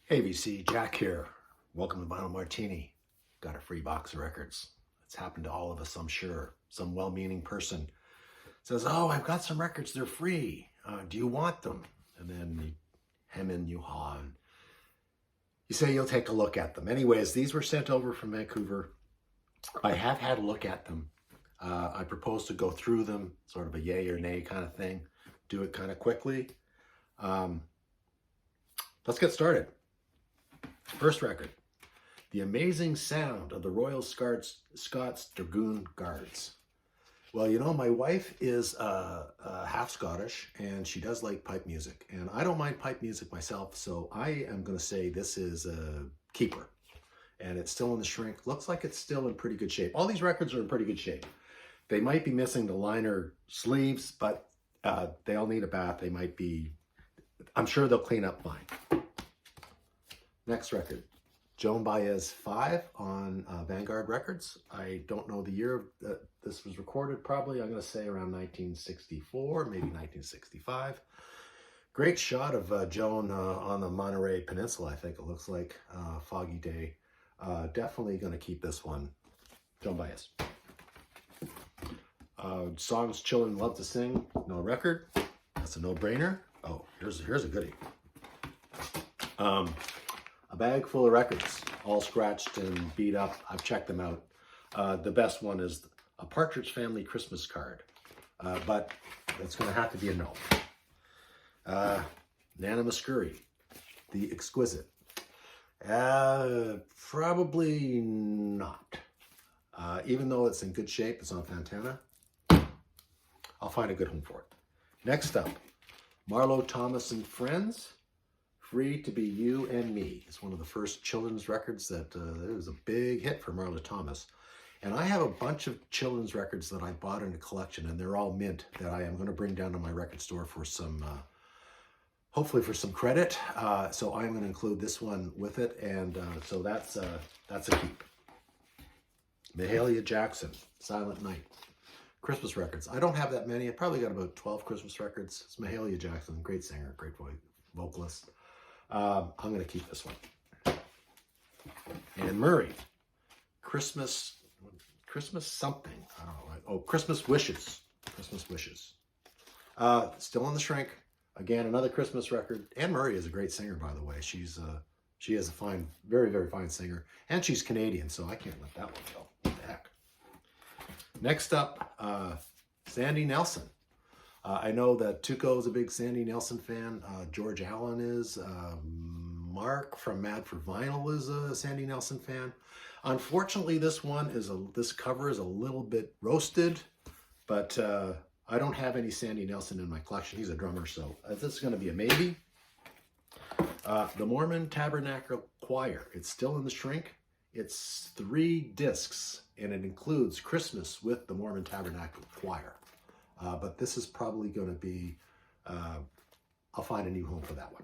Hey VC, Jack here. Welcome to Vinyl Martini. Got a free box of records. It's happened to all of us, I'm sure. Some well-meaning person says, "Oh, I've got some records. They're free. Do you want them?" And then you hem and you haw, and you say you'll take a look at them. Anyways, these were sent over from Vancouver. I have had a look at them. I propose to go through them, sort of a yay or nay kind of thing. Do it kind of quickly. Um, let's get started. First record, The Amazing Sound of the Royal Scots Dragoon Guards. Well, you know, my wife is half Scottish, and she does like pipe music. And I don't mind pipe music myself, so I am going to say this is a keeper. And it's still in the shrink. Looks like it's still in pretty good shape. All these records are in pretty good shape. They might be missing the liner sleeves, but they all need a bath. They might be, I'm sure they'll clean up fine. Next record, Joan Baez 5 on Vanguard Records. I don't know the year that this was recorded, probably, I'm going to say around 1964, maybe 1965. Great shot of Joan on the Monterey Peninsula, I think it looks like. Foggy day. Definitely going to keep this one. Joan Baez. Songs children love to sing, no record. That's a no-brainer. Oh, here's a goodie. A bag full of records, all scratched and beat up. I've checked them out. The best one is A Partridge Family Christmas Card, but it's going to have to be a no. Nana Muscuri, The Exquisite. Probably not. Even though it's in good shape, it's on Fantana. I'll find a good home for it. Next up, Marlo Thomas and Friends. Free to Be You and Me. It's one of the first children's records that it was a big hit for Marlo Thomas. And I have a bunch of children's records that I bought in a collection, and they're all mint that I am going to bring down to my record store for some, hopefully for some credit. So I'm going to include this one with it, and so that's a keep. Mahalia Jackson, Silent Night. Christmas records. I don't have that many. I probably got about 12 Christmas records. It's Mahalia Jackson, great singer, great vocalist. I'm going to keep this one. Anne Murray, Christmas something. I don't know. Oh, Christmas Wishes. Christmas Wishes. Still in the shrink. Again, another Christmas record. Anne Murray is a great singer, by the way. She is a fine, very, very fine singer. And she's Canadian, so I can't let that one go. What the heck? Next up, Sandy Nelson. I know that Tuco is a big Sandy Nelson fan. George Allen is. Mark from Mad for Vinyl is a Sandy Nelson fan. Unfortunately, this cover is a little bit roasted, but I don't have any Sandy Nelson in my collection. He's a drummer, so this is going to be a maybe. The Mormon Tabernacle Choir. It's still in the shrink. It's 3 discs, and it includes Christmas with the Mormon Tabernacle Choir. But this is probably going to be, I'll find a new home for that one.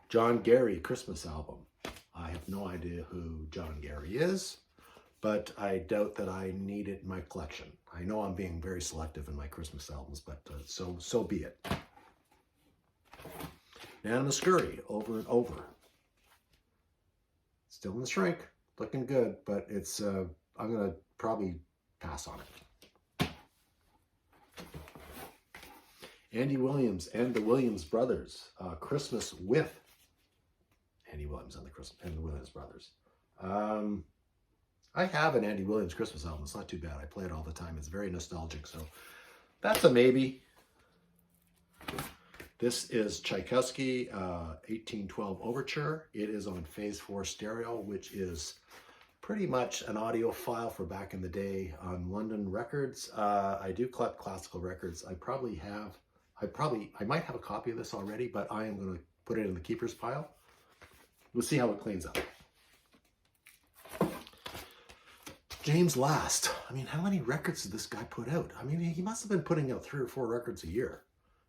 John Gary Christmas album. I have no idea who John Gary is, but I doubt that I need it in my collection. I know I'm being very selective in my Christmas albums, but so be it. Nana Muscuri, Over and Over. Still in the shrink, looking good, but it's I'm going to probably pass on it. Andy Williams and the Williams Brothers, Christmas with Andy Williams and the Williams Brothers. I have an Andy Williams Christmas album. It's not too bad. I play it all the time. It's very nostalgic, so that's a maybe. This is Tchaikovsky 1812 Overture. It is on Phase 4 stereo, which is pretty much an audio file for back in the day on London Records. I do collect classical records. I might have a copy of this already, but I am going to put it in the keepers pile. We'll see how it cleans up. James Last. I mean, how many records did this guy put out? I mean, he must have been putting out 3 or 4 records a year.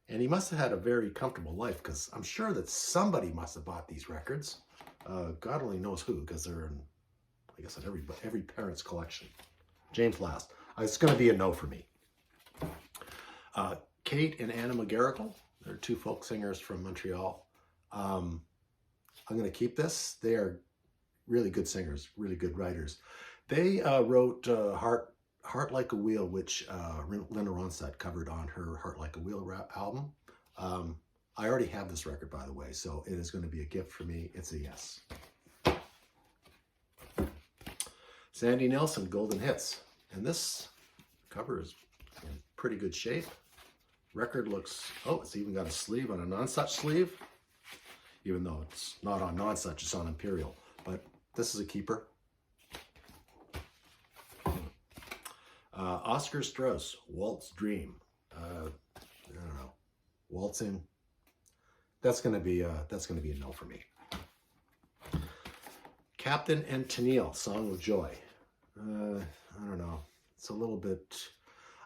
And he must have had a very comfortable life, because I'm sure that somebody must have bought these records. God only knows who, because they're in, I guess, in every parent's collection. James Last. It's going to be a no for me. Kate and Anna McGarrigle. They're 2 folk singers from Montreal. I'm going to keep this. They are really good singers, really good writers. They wrote Heart Like a Wheel, which Linda Ronstadt covered on her Heart Like a Wheel album. I already have this record, by the way, so it is going to be a gift for me. It's a yes. Sandy Nelson, Golden Hits. And this cover is in pretty good shape. Record looks, oh, it's even got a sleeve on a non-such sleeve. Even though it's not on non-such, it's on Imperial. But this is a keeper. Oscar Strauss, Walt's Dream. I don't know, waltzing. That's gonna be a no for me. Captain and Tennille, Song of Joy. I don't know. It's a little bit.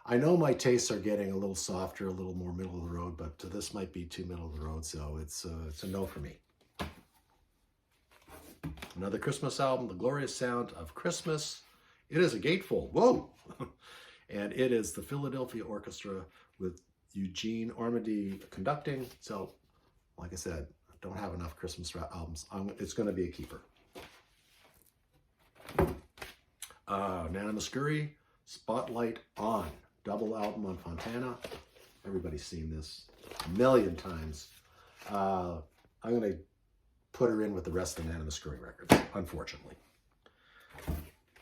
I know my tastes are getting a little softer, a little more middle of the road, but this might be too middle of the road, so it's a no for me. Another Christmas album, The Glorious Sound of Christmas. It is a gatefold. Whoa! And it is the Philadelphia Orchestra with Eugene Ormandy conducting. So, like I said, I don't have enough Christmas albums. It's going to be a keeper. Nana Muscuri, Spotlight On. Double album on Fontana. Everybody's seen this a million times. I'm going to put her in with the rest of the Nana Muscuri records, unfortunately.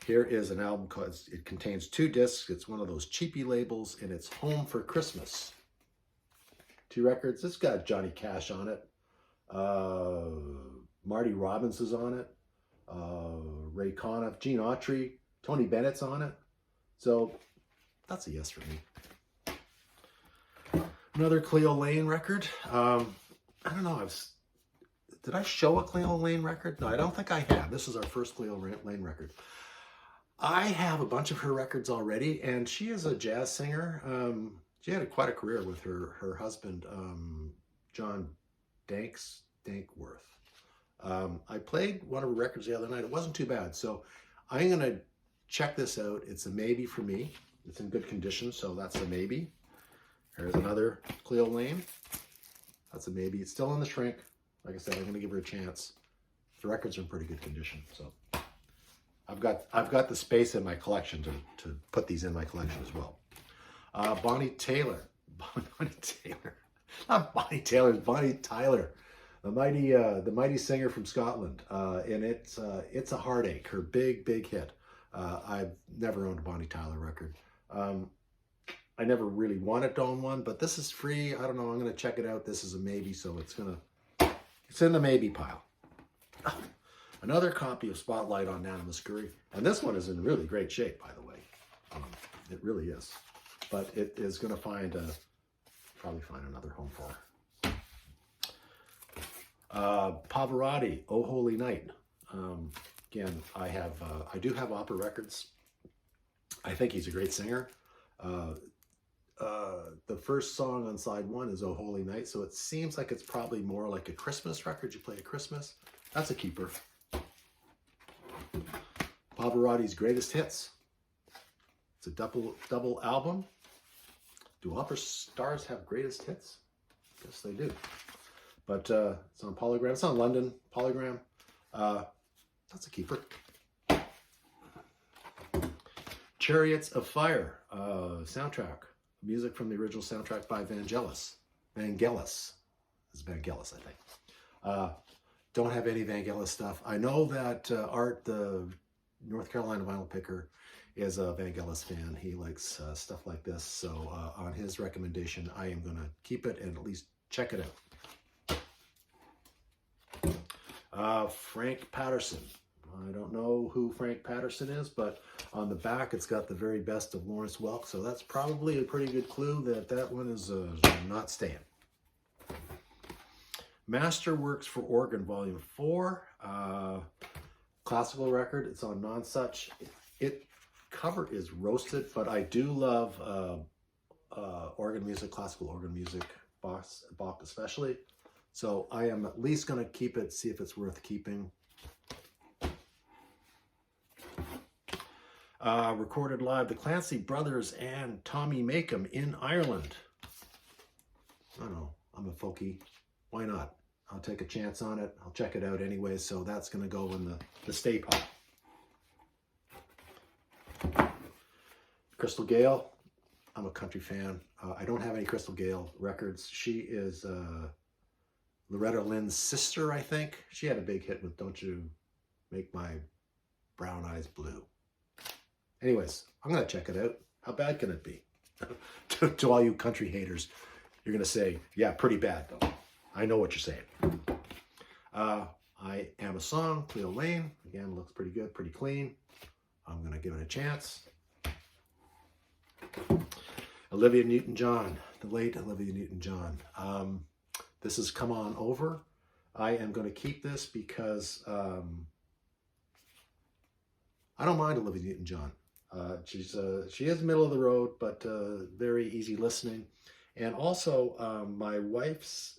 Here is an album, it contains 2 discs. It's one of those cheapy labels, and it's Home for Christmas. 2 records. It's got Johnny Cash on it. Marty Robbins is on it. Ray Conniff, Gene Autry, Tony Bennett's on it. So that's a yes for me. Another Cleo Lane record. I don't know. Did I show a Cleo Lane record? No, I don't think I have. This is our first Cleo Lane record. I have a bunch of her records already, and she is a jazz singer. She had quite a career with her husband, John Dankworth. I played one of her records the other night. It wasn't too bad, so I'm going to check this out. It's a maybe for me. It's in good condition, so that's a maybe. Here's another Cleo Lane. That's a maybe. It's still in the shrink. Like I said, I'm going to give her a chance. The records are in pretty good condition, so I've got the space in my collection to put these in my collection as well. Bonnie Tyler, not Bonnie Taylor, Bonnie Tyler, the mighty singer from Scotland, and it's a heartache. Her big hit. I've never owned a Bonnie Tyler record. I never really wanted to own one, but this is free. I don't know. I'm gonna check it out. This is a maybe, so it's in the maybe pile. Another copy of Spotlight on Nana Muscuri, and this one is in really great shape, by the way. It really is, but it is going to probably find another home for her. Pavarotti, Oh Holy Night. Again, I do have opera records. I think he's a great singer. The first song on side 1 is Oh Holy Night, so it seems like it's probably more like a Christmas record you play at Christmas. That's a keeper. Pavarotti's Greatest Hits. It's a double album. Do opera stars have greatest hits? Yes, they do. But it's on Polygram. It's on London Polygram. That's a keeper. Chariots of Fire soundtrack. Music from the original soundtrack by Vangelis. It's Vangelis, I think. Don't have any Vangelis stuff. I know that Art, the North Carolina vinyl picker, is a Vangelis fan. He likes stuff like this. So on his recommendation, I am going to keep it and at least check it out. Frank Patterson. I don't know who Frank Patterson is, but on the back it's got the very best of Lawrence Welk. So that's probably a pretty good clue that one is not staying. Masterworks for Organ, Volume 4. Classical record. It's on Non-Such. It cover is roasted, but I do love organ music, classical organ music, Bach especially. So I am at least going to keep it, see if it's worth keeping. Recorded live, the Clancy Brothers and Tommy Makem in Ireland. I don't know. I'm a folkie. Why not? I'll take a chance on it. I'll check it out anyway. So that's going to go in the stay pot. Crystal Gayle. I'm a country fan. I don't have any Crystal Gayle records. She is Loretta Lynn's sister, I think. She had a big hit with Don't You Make My Brown Eyes Blue. Anyways, I'm going to check it out. How bad can it be? to all you country haters, you're going to say, yeah, pretty bad, though. I know what you're saying. I Am a Song, Cleo Lane. Again, looks pretty good, pretty clean. I'm going to give it a chance. Olivia Newton-John, the late Olivia Newton-John. This has Come On Over. I am going to keep this because I don't mind Olivia Newton-John. She is middle of the road, but very easy listening. And also, my wife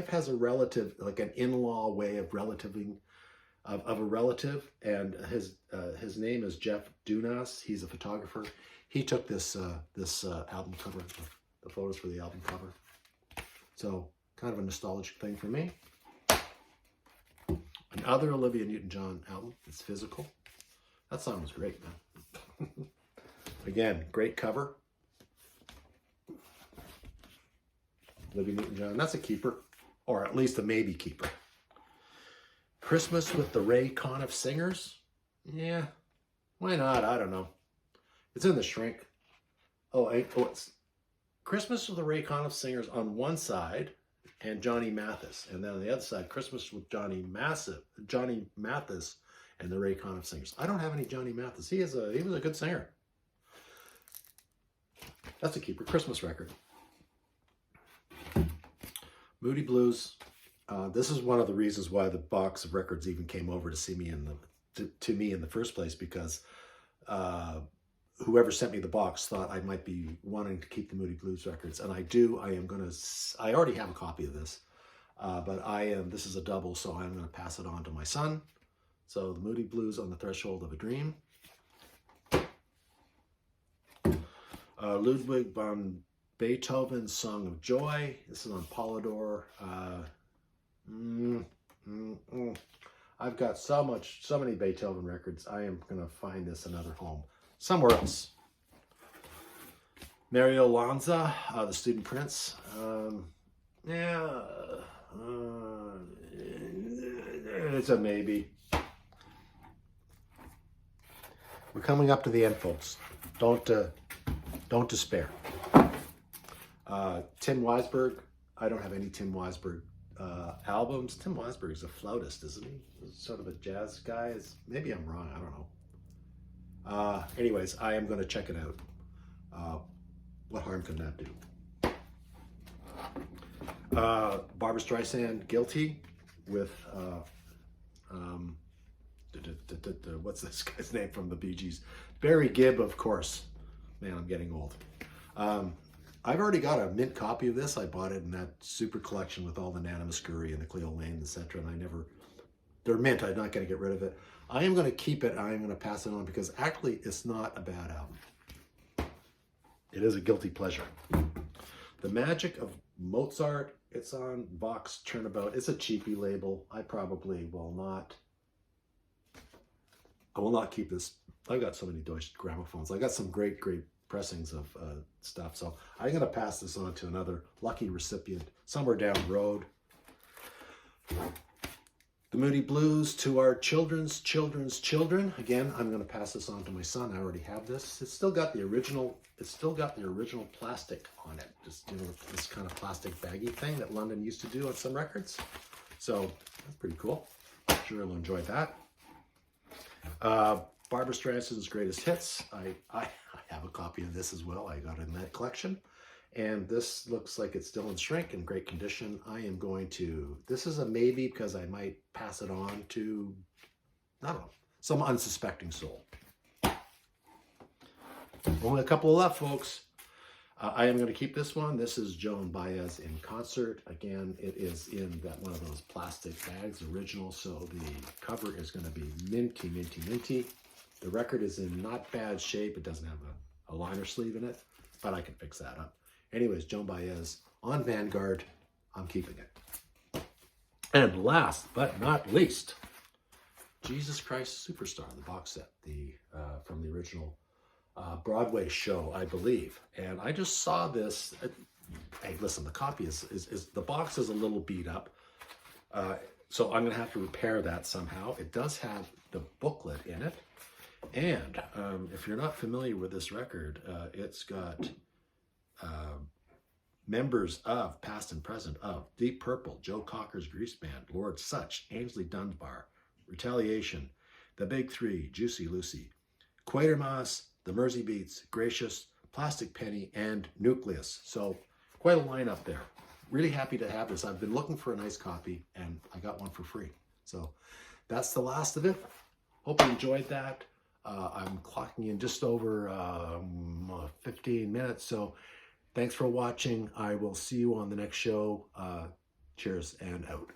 has a relative, like an in-law way of relativing of a relative, and his name is Jeff Dunas. He's a photographer. He took this album cover, the photos for the album cover. So kind of a nostalgic thing for me. Another Olivia Newton-John album. It's Physical. That song was great, man. Again, great cover. Olivia Newton-John. That's a keeper, or at least a maybe keeper. Christmas with the Ray Conniff Singers. Yeah, why not? I don't know. It's in the shrink. It's Christmas with the Ray Conniff Singers on one side, and Johnny Mathis, and then on the other side, Christmas with Johnny Mathis, and the Ray Conniff Singers. I don't have any Johnny Mathis. He was a good singer. That's a keeper. Christmas record. Moody Blues. This is one of the reasons why the box of records even came over to see me to me in the first place, because whoever sent me the box thought I might be wanting to keep the Moody Blues records, and I do. I already have a copy of this, but this is a double, so I'm going to pass it on to my son. So the Moody Blues, On the Threshold of a Dream. Ludwig van Beethoven's Song of Joy. This is on Polydor. I've got so many Beethoven records. I am going to find this another home somewhere else. Mario Lanza, The Student Prince. It's a maybe. We're coming up to the end, folks. Don't despair. Tim Weisberg. I don't have any Tim Weisberg albums. Tim Weisberg is a flautist, isn't he? He's sort of a jazz guy. Maybe I'm wrong. I don't know. Anyways, I am going to check it out. What harm can that do? Barbra Streisand, Guilty, with what's this guy's name from the Bee Gees? Barry Gibb, of course. Man, I'm getting old. I've already got a mint copy of this. I bought it in that super collection with all the Nana Muscuri and the Cleo Lane, etc. And they're mint. I'm not going to get rid of it. I am going to keep it. I am going to pass it on because actually it's not a bad album. It is a guilty pleasure. The Magic of Mozart. It's on Vox Turnabout. It's a cheapy label. I probably will not. I will not keep this. I've got so many Deutsche gramophones. I got some great pressings of stuff. So I'm going to pass this on to another lucky recipient somewhere down the road. The Moody Blues, To Our Children's Children. Again, I'm going to pass this on to my son. I already have this. It's still got the original. It's still got the original plastic on it. Just this kind of plastic baggy thing that London used to do on some records. So that's pretty cool. I'm sure you'll enjoy that. Barbra Streisand's Greatest Hits. I have a copy of this as well. I got it in that collection. And this looks like it's still in shrink, in great condition. I am going to, this is a maybe because I might pass it on to, I don't know, some unsuspecting soul. Only a couple left, folks. I am going to keep this one. This is Joan Baez in concert. Again, it is in one of those plastic bags, original. So the cover is going to be minty, minty, minty. The record is in not bad shape. It doesn't have a liner sleeve in it, but I can fix that up. Anyways, Joan Baez on Vanguard. I'm keeping it. And last but not least, Jesus Christ Superstar, the box set, from the original Broadway show, I believe. And I just saw this. Hey, listen, the copy is the box is a little beat up. So I'm going to have to repair that somehow. It does have the booklet in it. And if you're not familiar with this record, it's got members of, past and present, of Deep Purple, Joe Cocker's Grease Band, Lord Sutch, Ainsley Dunbar, Retaliation, The Big Three, Juicy Lucy, Quatermass, The Mersey Beats, Gracious, Plastic Penny, and Nucleus. So quite a lineup there. Really happy to have this. I've been looking for a nice copy, and I got one for free. So that's the last of it. Hope you enjoyed that. I'm clocking in just over 15 minutes. So thanks for watching. I will see you on the next show. Cheers and out.